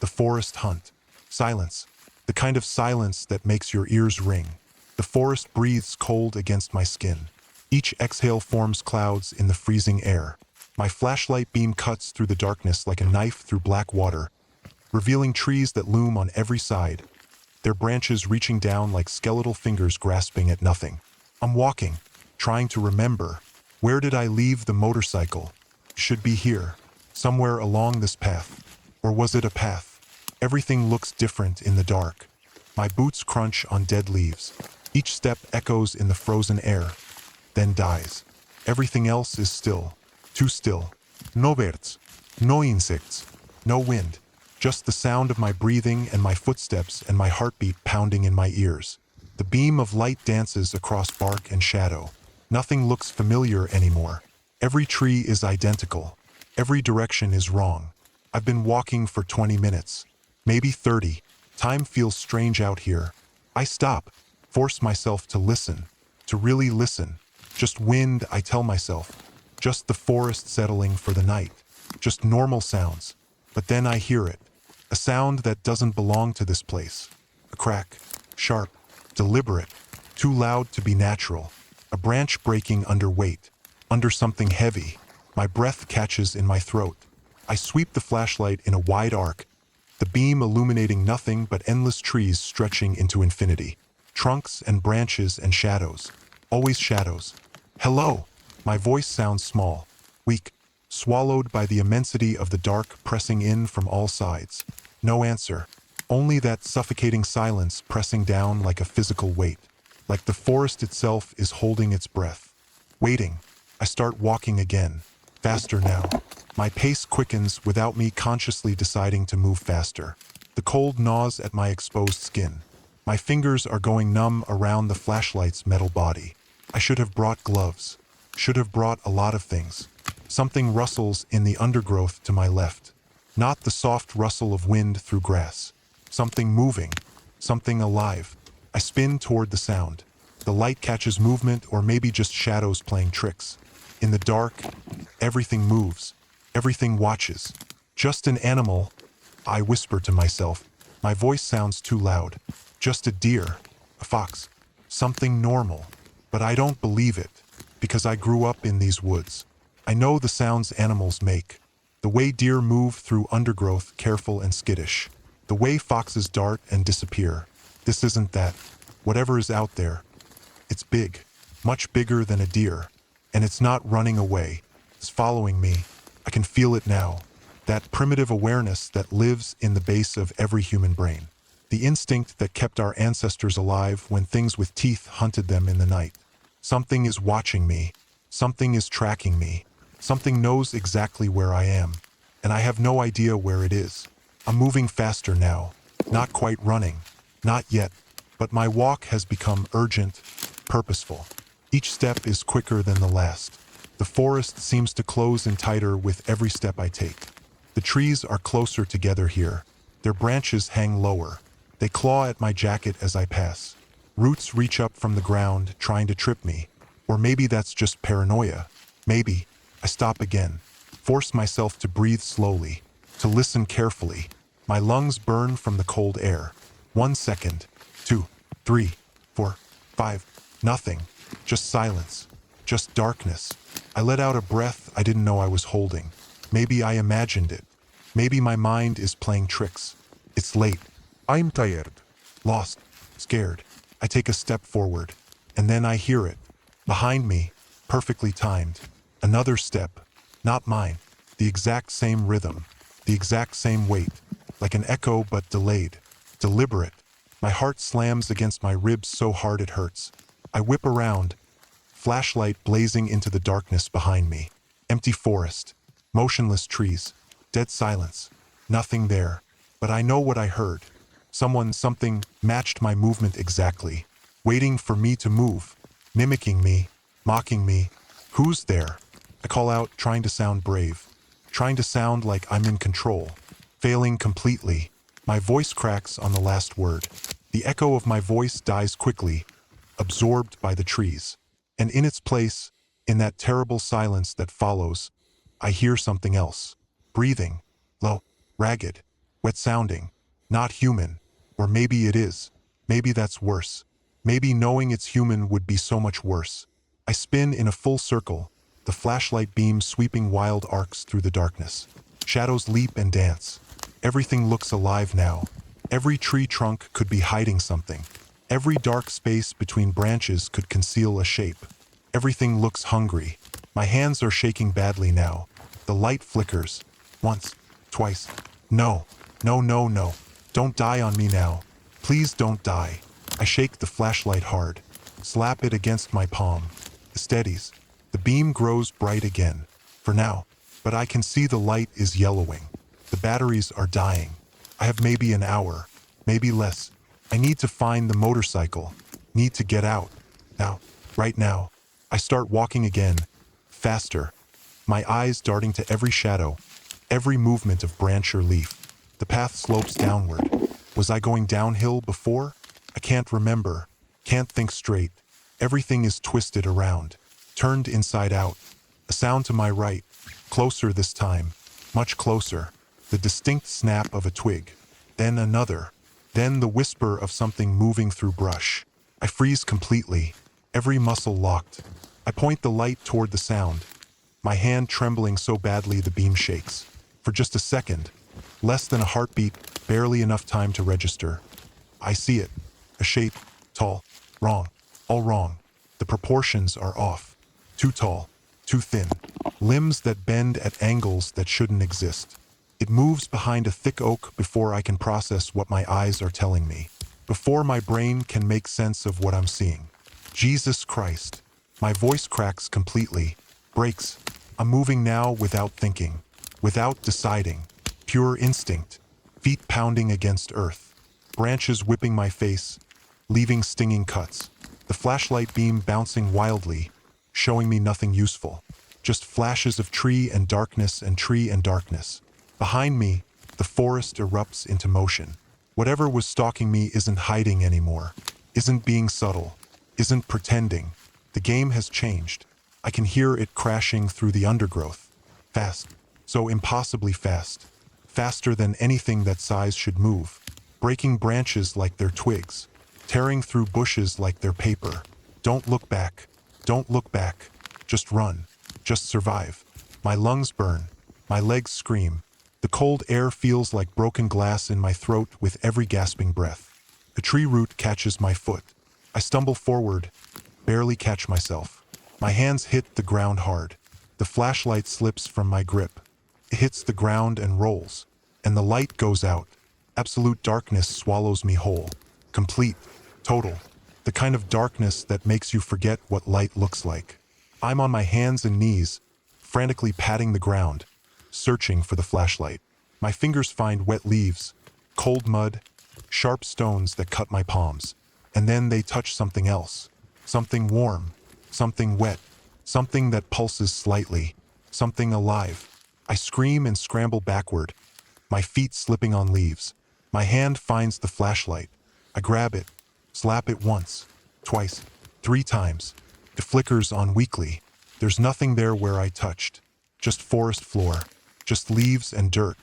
The forest hunt. Silence. The kind of silence that makes your ears ring. The forest breathes cold against my skin. Each exhale forms clouds in the freezing air. My flashlight beam cuts through the darkness like a knife through black water, revealing trees that loom on every side, their branches reaching down like skeletal fingers grasping at nothing. I'm walking, trying to remember. Where did I leave the motorcycle? Should be here, somewhere along this path. Or was it a path? Everything looks different in the dark. My boots crunch on dead leaves. Each step echoes in the frozen air, then dies. Everything else is still. Too still. No birds, no insects, no wind. Just the sound of my breathing and my footsteps and my heartbeat pounding in my ears. The beam of light dances across bark and shadow. Nothing looks familiar anymore. Every tree is identical. Every direction is wrong. I've been walking for 20 minutes, maybe 30. Time feels strange out here. I stop, force myself to listen, to really listen. Just wind, I tell myself. Just the forest settling for the night. Just normal sounds. But then I hear it. A sound that doesn't belong to this place. A crack. Sharp. Deliberate. Too loud to be natural. A branch breaking under weight. Under something heavy. My breath catches in my throat. I sweep the flashlight in a wide arc, the beam illuminating nothing but endless trees stretching into infinity. Trunks and branches and shadows. Always shadows. Hello! My voice sounds small, weak, swallowed by the immensity of the dark pressing in from all sides. No answer. Only that suffocating silence pressing down like a physical weight. Like the forest itself is holding its breath. Waiting. I start walking again. Faster now. My pace quickens without me consciously deciding to move faster. The cold gnaws at my exposed skin. My fingers are going numb around the flashlight's metal body. I should have brought gloves. Should have brought a lot of things. Something rustles in the undergrowth to my left. Not the soft rustle of wind through grass. Something moving. Something alive. I spin toward the sound. The light catches movement or maybe just shadows playing tricks. In the dark, everything moves. Everything watches. Just an animal, I whisper to myself. My voice sounds too loud. Just a deer, a fox, something normal. But I don't believe it, because I grew up in these woods. I know the sounds animals make. The way deer move through undergrowth, careful and skittish. The way foxes dart and disappear. This isn't that. Whatever is out there, it's big, much bigger than a deer. And it's not running away. It's following me. I can feel it now. That primitive awareness that lives in the base of every human brain. The instinct that kept our ancestors alive when things with teeth hunted them in the night. Something is watching me. Something is tracking me. Something knows exactly where I am. And I have no idea where it is. I'm moving faster now. Not quite running. Not yet. But my walk has become urgent, purposeful. Each step is quicker than the last. The forest seems to close in tighter with every step I take. The trees are closer together here. Their branches hang lower. They claw at my jacket as I pass. Roots reach up from the ground, trying to trip me. Or maybe that's just paranoia. Maybe. I stop again. Force myself to breathe slowly. To listen carefully. My lungs burn from the cold air. 1 second. 2, 3, 4, 5. Nothing. Just silence. Just darkness. I let out a breath I didn't know I was holding. Maybe I imagined it. Maybe my mind is playing tricks. It's late. I'm tired. Lost. Scared. I take a step forward. And then I hear it. Behind me. Perfectly timed. Another step. Not mine. The exact same rhythm. The exact same weight. Like an echo but delayed. Deliberate. My heart slams against my ribs so hard it hurts. I whip around. Flashlight blazing into the darkness behind me. Empty forest. Motionless trees. Dead silence. Nothing there. But I know what I heard. Something matched my movement exactly. Waiting for me to move. Mimicking me. Mocking me. Who's there? I call out, trying to sound brave. Trying to sound like I'm in control. Failing completely. My voice cracks on the last word. The echo of my voice dies quickly, absorbed by the trees. And in its place, in that terrible silence that follows, I hear something else. Breathing. Low. Ragged. wet sounding, not human. Or maybe it is. Maybe that's worse. Maybe knowing it's human would be so much worse. I spin in a full circle, the flashlight beam sweeping wild arcs through the darkness. Shadows leap and dance. Everything looks alive now. Every tree trunk could be hiding something. Every dark space between branches could conceal a shape. Everything looks hungry. My hands are shaking badly now. The light flickers. Once, twice. No, no, no, no. Don't die on me now. Please don't die. I shake the flashlight hard. Slap it against my palm. It steadies. The beam grows bright again. For now. But I can see the light is yellowing. The batteries are dying. I have maybe an hour. Maybe less. I need to find the motorcycle. Need to get out. Now. Right now. I start walking again. Faster. My eyes darting to every shadow. Every movement of branch or leaf. The path slopes downward. Was I going downhill before? I can't remember. Can't think straight. Everything is twisted around. Turned inside out. A sound to my right. Closer this time. Much closer. The distinct snap of a twig. Then another. Then the whisper of something moving through brush. I freeze completely. Every muscle locked. I point the light toward the sound. My hand trembling so badly the beam shakes. For just a second. Less than a heartbeat, barely enough time to register. I see it. A shape. Tall. Wrong. All wrong. The proportions are off. Too tall. Too thin. Limbs that bend at angles that shouldn't exist. It moves behind a thick oak before I can process what my eyes are telling me. Before my brain can make sense of what I'm seeing. Jesus Christ. My voice cracks completely. Breaks. I'm moving now without thinking. Without deciding. Pure instinct. Feet pounding against earth. Branches whipping my face. Leaving stinging cuts. The flashlight beam bouncing wildly. Showing me nothing useful. Just flashes of tree and darkness and tree and darkness. Behind me, the forest erupts into motion. Whatever was stalking me isn't hiding anymore. Isn't being subtle. Isn't pretending. The game has changed. I can hear it crashing through the undergrowth. Fast. So impossibly fast. Faster than anything that size should move. Breaking branches like they're twigs. Tearing through bushes like they're paper. Don't look back. Don't look back. Just run. Just survive. My lungs burn. My legs scream. The cold air feels like broken glass in my throat with every gasping breath. A tree root catches my foot. I stumble forward. Barely catch myself. My hands hit the ground hard. The flashlight slips from my grip. It hits the ground and rolls. And the light goes out. Absolute darkness swallows me whole. Complete. Total. The kind of darkness that makes you forget what light looks like. I'm on my hands and knees, frantically patting the ground, searching for the flashlight. My fingers find wet leaves, cold mud, sharp stones that cut my palms. And then they touch something else. Something warm. Something wet. Something that pulses slightly. Something alive. I scream and scramble backward, my feet slipping on leaves. My hand finds the flashlight. I grab it, slap it once, twice, 3 times. It flickers on weakly. There's nothing there where I touched. Just forest floor. Just leaves and dirt.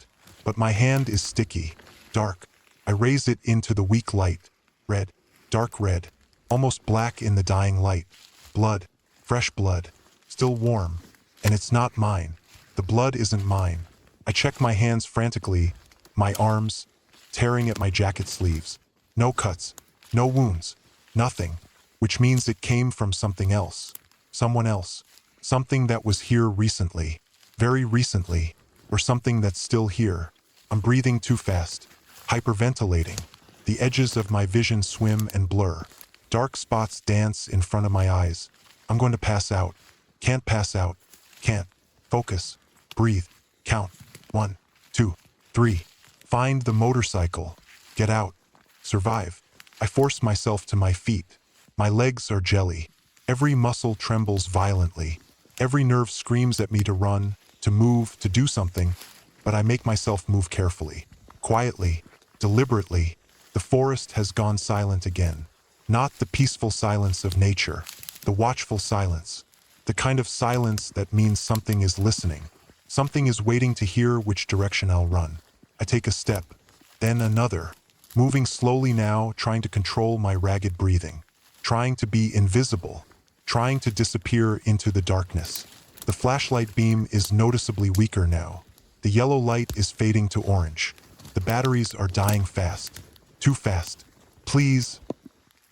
But my hand is sticky, dark. I raise it into the weak light. Red. Dark red. Almost black in the dying light. Blood. Fresh blood. Still warm. And it's not mine. The blood isn't mine. I check my hands frantically. My arms. Tearing at my jacket sleeves. No cuts. No wounds. Nothing. Which means it came from something else. Someone else. Something that was here recently. Very recently. Or something that's still here. I'm breathing too fast. Hyperventilating. The edges of my vision swim and blur. Dark spots dance in front of my eyes. I'm going to pass out. Can't pass out. Can't. Focus. Breathe. Count. 1, 2, 3. Find the motorcycle. Get out. Survive. I force myself to my feet. My legs are jelly. Every muscle trembles violently. Every nerve screams at me to run, to move, to do something. But I make myself move carefully. Quietly. Deliberately. The forest has gone silent again. Not the peaceful silence of nature. The watchful silence. The kind of silence that means something is listening. Something is waiting to hear which direction I'll run. I take a step. Then another, moving slowly now, trying to control my ragged breathing, trying to be invisible, trying to disappear into the darkness. The flashlight beam is noticeably weaker now. The yellow light is fading to orange. The batteries are dying fast. Too fast. Please.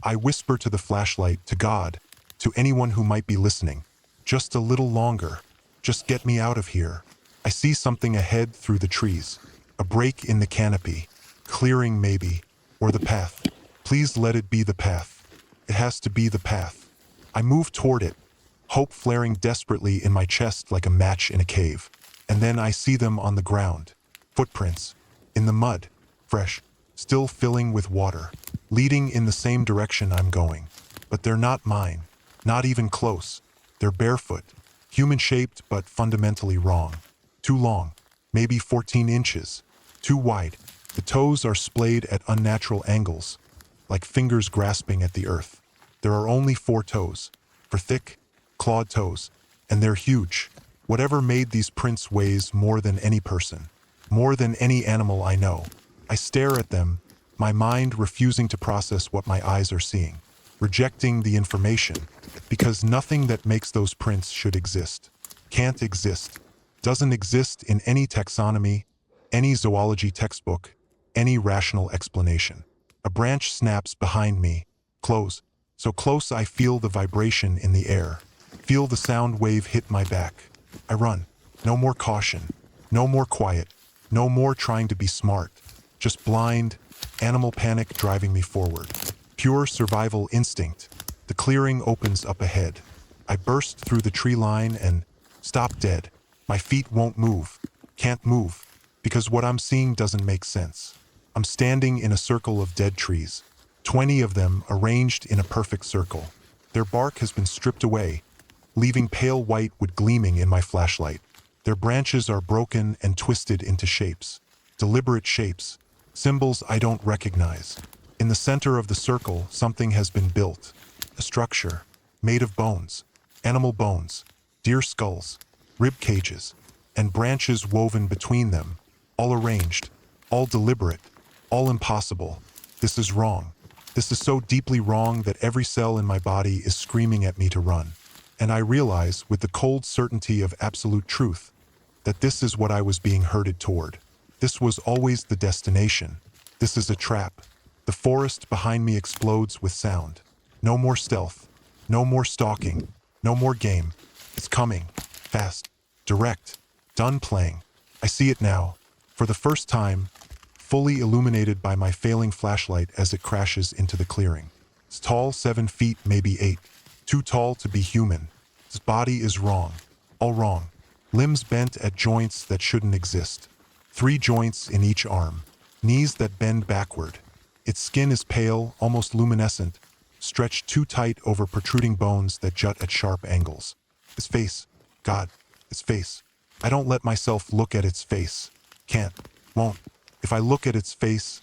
I whisper to the flashlight, to God, to anyone who might be listening. Just a little longer. Just get me out of here. I see something ahead through the trees. A break in the canopy. Clearing maybe. Or the path. Please let it be the path. It has to be the path. I move toward it, hope flaring desperately in my chest like a match in a cave. And then I see them on the ground. Footprints. In the mud. Fresh. Still filling with water. Leading in the same direction I'm going. But they're not mine. Not even close. They're barefoot. Human-shaped but fundamentally wrong. Too long. Maybe 14 inches. Too wide. The toes are splayed at unnatural angles, like fingers grasping at the earth. There are only 4 toes. For thick, clawed toes. And they're huge. Whatever made these prints weighs more than any person. More than any animal I know. I stare at them, my mind refusing to process what my eyes are seeing. Rejecting the information, because nothing that makes those prints should exist. Can't exist. Doesn't exist in any taxonomy, any zoology textbook, any rational explanation. A branch snaps behind me, close, so close I feel the vibration in the air. Feel the sound wave hit my back. I run. No more caution. No more quiet. No more trying to be smart. Just blind, animal panic driving me forward. Pure survival instinct. The clearing opens up ahead. I burst through the tree line and stop dead. My feet won't move. Can't move. Because what I'm seeing doesn't make sense. I'm standing in a circle of dead trees. 20 of them arranged in a perfect circle. Their bark has been stripped away, leaving pale white wood gleaming in my flashlight. Their branches are broken and twisted into shapes. Deliberate shapes. Symbols I don't recognize. In the center of the circle, something has been built. A structure. Made of bones. Animal bones. Deer skulls. Rib cages. And branches woven between them. All arranged. All deliberate. All impossible. This is wrong. This is so deeply wrong that every cell in my body is screaming at me to run. And I realize, with the cold certainty of absolute truth, that this is what I was being herded toward. This was always the destination. This is a trap. The forest behind me explodes with sound. No more stealth. No more stalking. No more game. It's coming. Fast. Direct. Done playing. I see it now. For the first time, fully illuminated by my failing flashlight as it crashes into the clearing. It's tall, 7 feet, maybe 8. Too tall to be human. His body is wrong. All wrong. Limbs bent at joints that shouldn't exist. 3 joints in each arm. Knees that bend backward. Its skin is pale, almost luminescent, stretched too tight over protruding bones that jut at sharp angles. Its face. God, its face. I don't let myself look at its face. Can't. Won't. If I look at its face,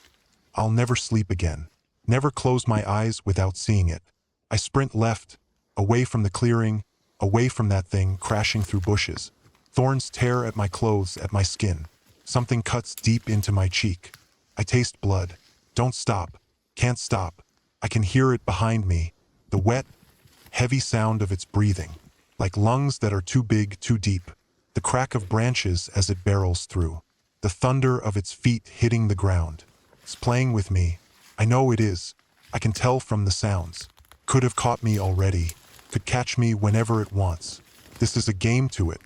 I'll never sleep again. Never close my eyes without seeing it. I sprint left, away from the clearing, away from that thing crashing through bushes. Thorns tear at my clothes, at my skin. Something cuts deep into my cheek. I taste blood. Don't stop. Can't stop. I can hear it behind me. The wet, heavy sound of its breathing. Like lungs that are too big, too deep. The crack of branches as it barrels through. The thunder of its feet hitting the ground. It's playing with me. I know it is. I can tell from the sounds. Could have caught me already. Could catch me whenever it wants. This is a game to it.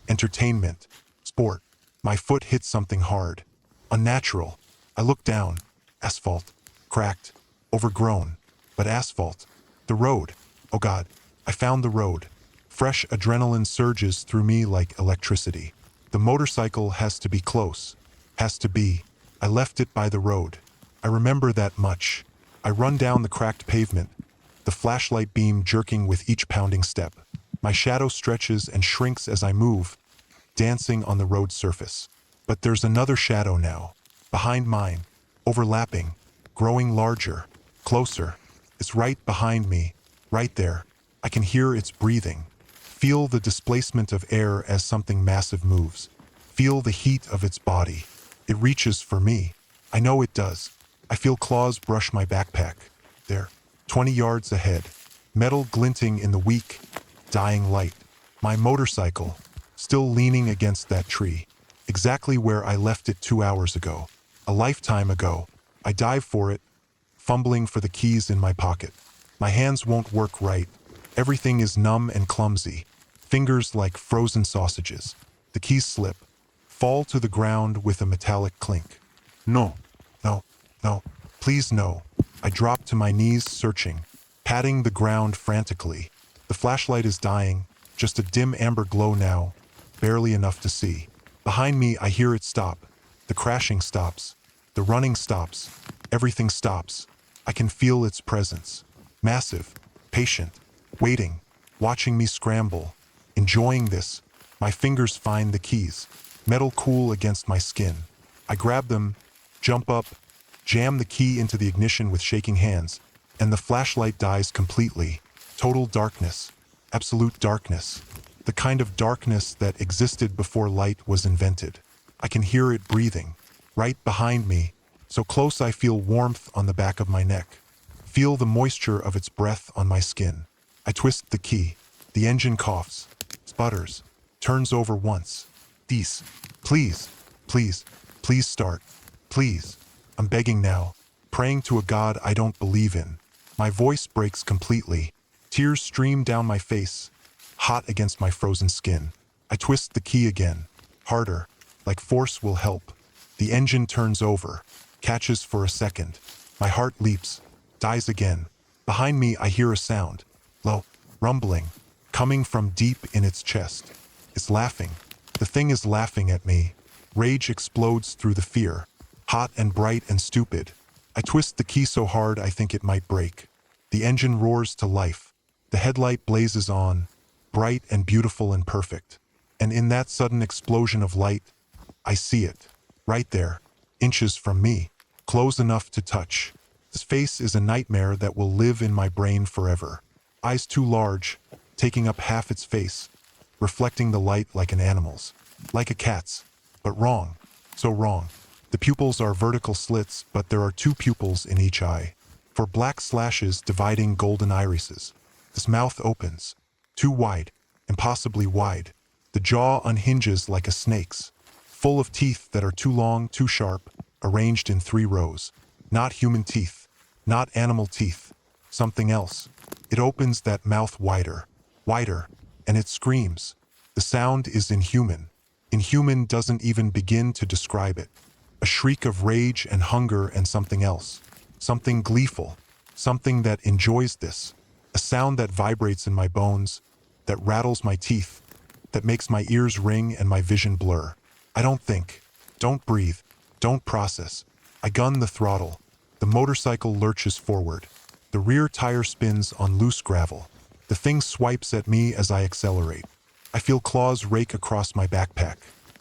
Entertainment. Sport. My foot hits something hard. Unnatural. I look down. Asphalt. Cracked. Overgrown. But asphalt. The road. Oh God. I found the road. Fresh adrenaline surges through me like electricity. The motorcycle has to be close. Has to be. I left it by the road. I remember that much. I run down the cracked pavement, the flashlight beam jerking with each pounding step. My shadow stretches and shrinks as I move, dancing on the road surface. But there's another shadow now, behind mine, overlapping, growing larger, closer. It's right behind me, right there. I can hear its breathing. Feel the displacement of air as something massive moves. Feel the heat of its body. It reaches for me. I know it does. I feel claws brush my backpack. There, 20 yards ahead, metal glinting in the weak, dying light. My motorcycle, still leaning against that tree, exactly where I left it 2 hours ago. A lifetime ago. I dive for it, fumbling for the keys in my pocket. My hands won't work right. Everything is numb and clumsy. Fingers like frozen sausages. The keys slip, fall to the ground with a metallic clink. No, no, no, please no. I drop to my knees searching, patting the ground frantically. The flashlight is dying, just a dim amber glow now, barely enough to see. Behind me, I hear it stop. The crashing stops. The running stops. Everything stops. I can feel its presence. Massive, patient, waiting, watching me scramble, enjoying this. My fingers find the keys, metal cool against my skin. I grab them, jump up, jam the key into the ignition with shaking hands, and the flashlight dies completely. Total darkness, absolute darkness, the kind of darkness that existed before light was invented. I can hear it breathing, right behind me, so close I feel warmth on the back of my neck. Feel the moisture of its breath on my skin. I twist the key. The engine coughs, sputters, turns over once. Please, please, please, please start. Please. I'm begging now, praying to a God I don't believe in. My voice breaks completely. Tears stream down my face, hot against my frozen skin. I twist the key again, harder, like force will help. The engine turns over, catches for a second. My heart leaps, dies again. Behind me I hear a sound, low, rumbling, coming from deep in its chest. It's laughing. The thing is laughing at me. Rage explodes through the fear, hot and bright and stupid. I twist the key so hard I think it might break. The engine roars to life. The headlight blazes on, bright and beautiful and perfect. And in that sudden explosion of light, I see it, right there, inches from me, close enough to touch. His face is a nightmare that will live in my brain forever. Eyes too large, taking up half its face, reflecting the light like an animal's, like a cat's, but wrong, so wrong. The pupils are vertical slits, but there are 2 pupils in each eye, for black slashes dividing golden irises. This mouth opens, too wide, impossibly wide. The jaw unhinges like a snake's, full of teeth that are too long, too sharp, arranged in 3 rows. Not human teeth, not animal teeth, something else. It opens that mouth wider, wider, and it screams. The sound is inhuman. Inhuman doesn't even begin to describe it. A shriek of rage and hunger and something else. Something gleeful. Something that enjoys this. A sound that vibrates in my bones, that rattles my teeth, that makes my ears ring and my vision blur. I don't think, don't breathe, don't process. I gun the throttle. The motorcycle lurches forward. The rear tire spins on loose gravel. The thing swipes at me as I accelerate. I feel claws rake across my backpack.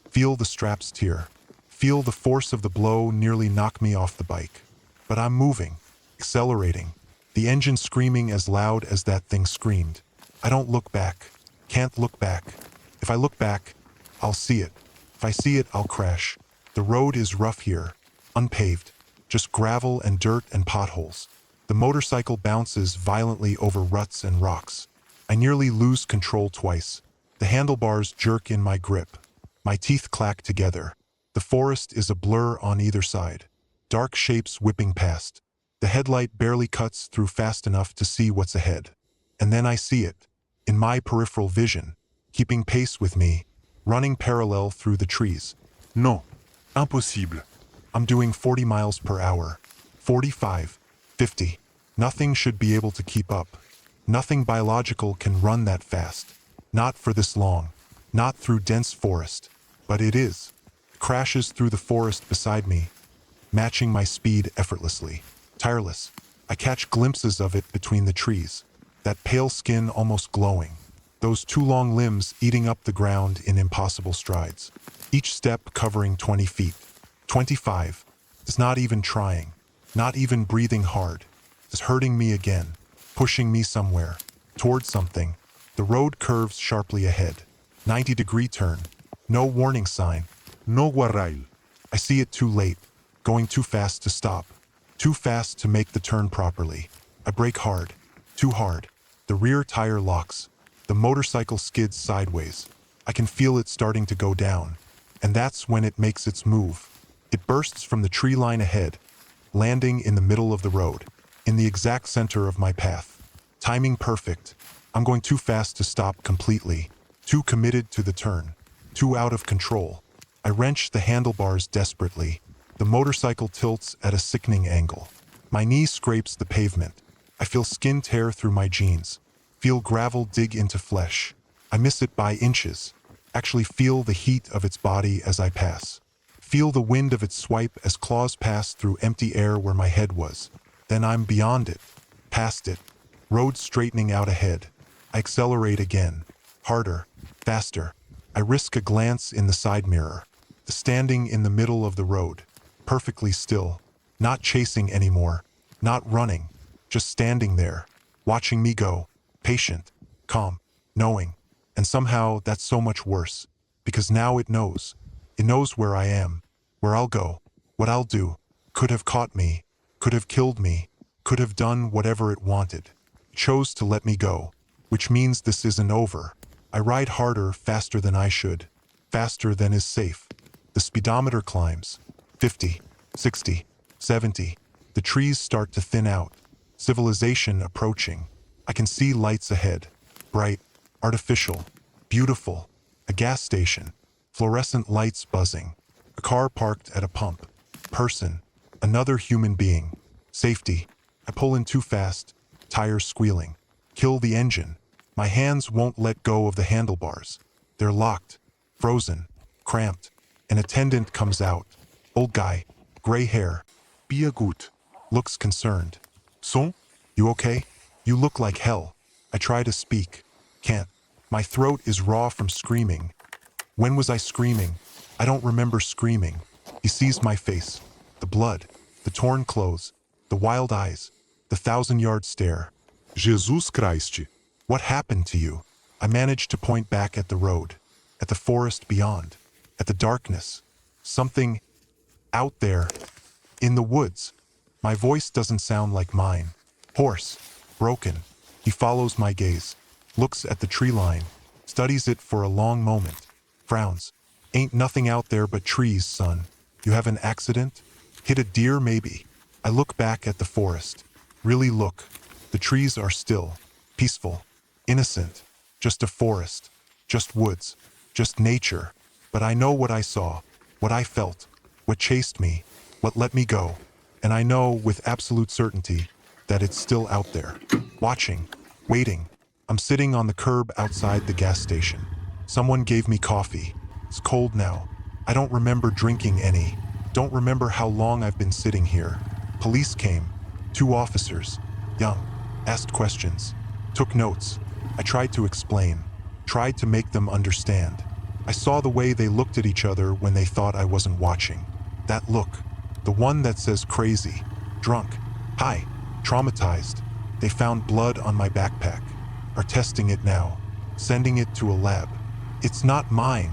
Feel the straps tear. Feel the force of the blow nearly knock me off the bike. But I'm moving, accelerating. The engine screaming as loud as that thing screamed. I don't look back. Can't look back. If I look back, I'll see it. If I see it, I'll crash. The road is rough here, unpaved, just gravel and dirt and potholes. The motorcycle bounces violently over ruts and rocks. I nearly lose control twice. The handlebars jerk in my grip. My teeth clack together. The forest is a blur on either side. Dark shapes whipping past. The headlight barely cuts through fast enough to see what's ahead. And then I see it, in my peripheral vision, keeping pace with me, running parallel through the trees. Non, impossible. I'm doing 40 miles per hour. 45, 50. Nothing should be able to keep up. Nothing biological can run that fast. Not for this long. Not through dense forest. But it is. Crashes through the forest beside me, matching my speed effortlessly. Tireless. I catch glimpses of it between the trees. That pale skin almost glowing. Those 2 long limbs eating up the ground in impossible strides. Each step covering 20 feet. 25. It's not even trying. Not even breathing hard. It's hurting me again. Pushing me somewhere. Towards something. The road curves sharply ahead. 90-degree turn. No warning sign. No guarrail. I see it too late. going too fast to stop, too fast to make the turn properly. I brake hard, too hard. The rear tire locks. The motorcycle skids sideways. I can feel it starting to go down. And that's when it makes its move. It bursts from the tree line ahead, landing in the middle of the road, in the exact center of my path. Timing perfect. I'm going too fast to stop completely, too committed to the turn, too out of control. I wrench the handlebars desperately. The motorcycle tilts at a sickening angle. My knee scrapes the pavement. I feel skin tear through my jeans, feel gravel dig into flesh. I miss it by inches, actually feel the heat of its body as I pass. Feel the wind of its swipe as claws pass through empty air where my head was. Then I'm beyond it, past it, road straightening out ahead. I accelerate again, harder, faster. I risk a glance in the side mirror, standing in the middle of the road, perfectly still, not chasing anymore, not running, just standing there, watching me go, patient, calm, knowing. And somehow that's so much worse, because now it knows. It knows where I am, where I'll go, what I'll do. Could have caught me, could have killed me, could have done whatever it wanted. It chose to let me go, which means this isn't over. I ride harder, faster than I should, faster than is safe. The speedometer climbs, 50, 60, 70. The trees start to thin out. Civilization approaching. I can see lights ahead, bright, artificial, beautiful. A gas station, fluorescent lights buzzing. A car parked at a pump. Person, another human being. Safety. I pull in too fast, tires squealing. Kill the engine. My hands won't let go of the handlebars. They're locked, frozen, cramped. An attendant comes out. Old guy, gray hair. Bien gut. Looks concerned. Son? You okay? You look like hell. I try to speak. Can't. My throat is raw from screaming. When was I screaming? I don't remember screaming. He sees my face. The blood. The torn clothes. The wild eyes. The 1,000-yard stare. Jesus Christ. What happened to you? I managed to point back at the road. At the forest beyond. At the darkness. Something out there. In the woods. My voice doesn't sound like mine. Hoarse. Broken. He follows my gaze. Looks at the tree line. Studies it for a long moment. Frowns. Ain't nothing out there but trees, son. You have an accident? Hit a deer, maybe? I look back at the forest. Really look. The trees are still. Peaceful. Innocent. Just a forest. Just woods. Just nature. But I know what I saw. What I felt. What chased me. What let me go. And I know with absolute certainty that it's still out there. Watching. Waiting. I'm sitting on the curb outside the gas station. Someone gave me coffee. It's cold now. I don't remember drinking any. Don't remember how long I've been sitting here. Police came. 2 officers. Young. Asked questions. Took notes. I tried to explain. Tried to make them understand. I saw the way they looked at each other when they thought I wasn't watching. That look. The one that says crazy. Drunk. High. Traumatized. They found blood on my backpack. Are testing it now. Sending it to a lab. It's not mine,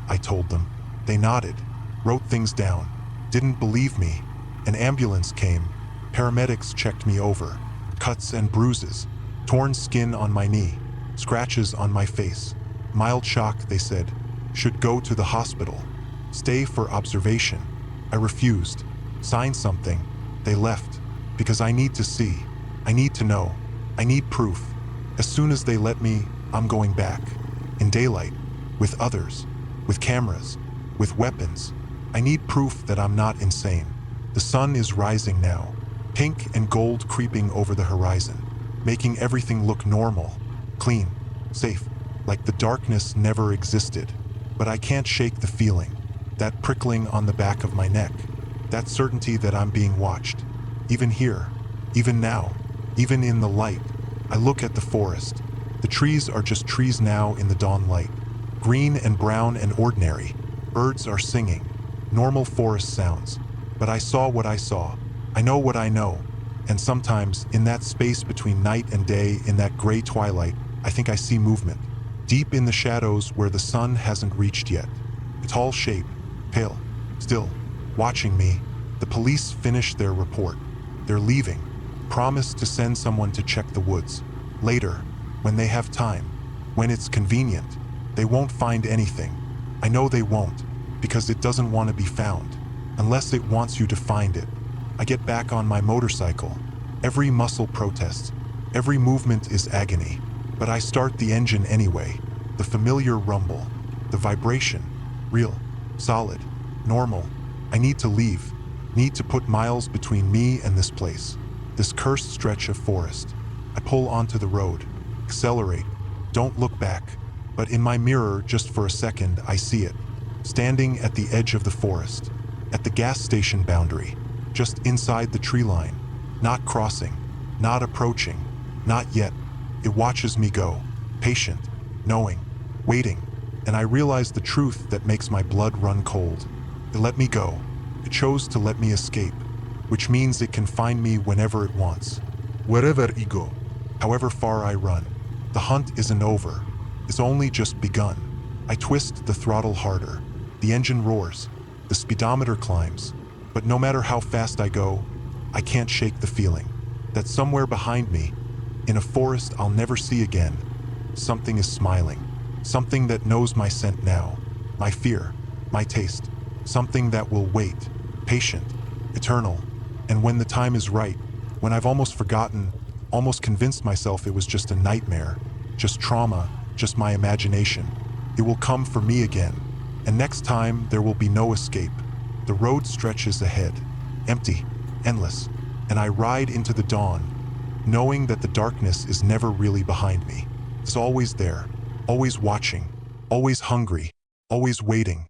I told them. They nodded. Wrote things down. Didn't believe me. An ambulance came. Paramedics checked me over. Cuts and bruises. Torn skin on my knee. Scratches on my face. Mild shock, they said. Should go to the hospital. Stay for observation. I refused. Sign something. They left. Because I need to see. I need to know. I need proof. As soon as they let me, I'm going back. In daylight. With others. With cameras. With weapons. I need proof that I'm not insane. The sun is rising now. Pink and gold creeping over the horizon. Making everything look normal. Clean. Safe. Like the darkness never existed. But I can't shake the feeling. That prickling on the back of my neck. That certainty that I'm being watched. Even here. Even now. Even in the light. I look at the forest. The trees are just trees now in the dawn light. Green and brown and ordinary. Birds are singing. Normal forest sounds. But I saw what I saw. I know what I know. And sometimes, in that space between night and day, in that gray twilight, I think I see movement. Deep in the shadows where the sun hasn't reached yet. A tall shape. Pale. Still. Watching me. The police finish their report. They're leaving. Promise to send someone to check the woods. Later, when they have time, when it's convenient, they won't find anything. I know they won't, because it doesn't want to be found, unless it wants you to find it. I get back on my motorcycle. Every muscle protests. Every movement is agony. But I start the engine anyway. The familiar rumble. The vibration. Real. Solid. Normal. I need to leave. Need to put miles between me and this place. This cursed stretch of forest. I pull onto the road. Accelerate. Don't look back. But in my mirror, just for a second, I see it. Standing at the edge of the forest. At the gas station boundary. Just inside the tree line. Not crossing. Not approaching. Not yet. It watches me go. Patient. Knowing. Waiting. And I realize the truth that makes my blood run cold. It let me go. It chose to let me escape. Which means it can find me whenever it wants. Wherever I go. However far I run. The hunt isn't over. It's only just begun. I twist the throttle harder. The engine roars. The speedometer climbs. But no matter how fast I go, I can't shake the feeling that somewhere behind me, in a forest I'll never see again, something is smiling. Something that knows my scent now, my fear, my taste. Something that will wait, patient, eternal. And when the time is right, when I've almost forgotten, almost convinced myself it was just a nightmare, just trauma, just my imagination, it will come for me again. And next time, there will be no escape. The road stretches ahead, empty, endless, and I ride into the dawn, knowing that the darkness is never really behind me. It's always there, always watching, always hungry, always waiting.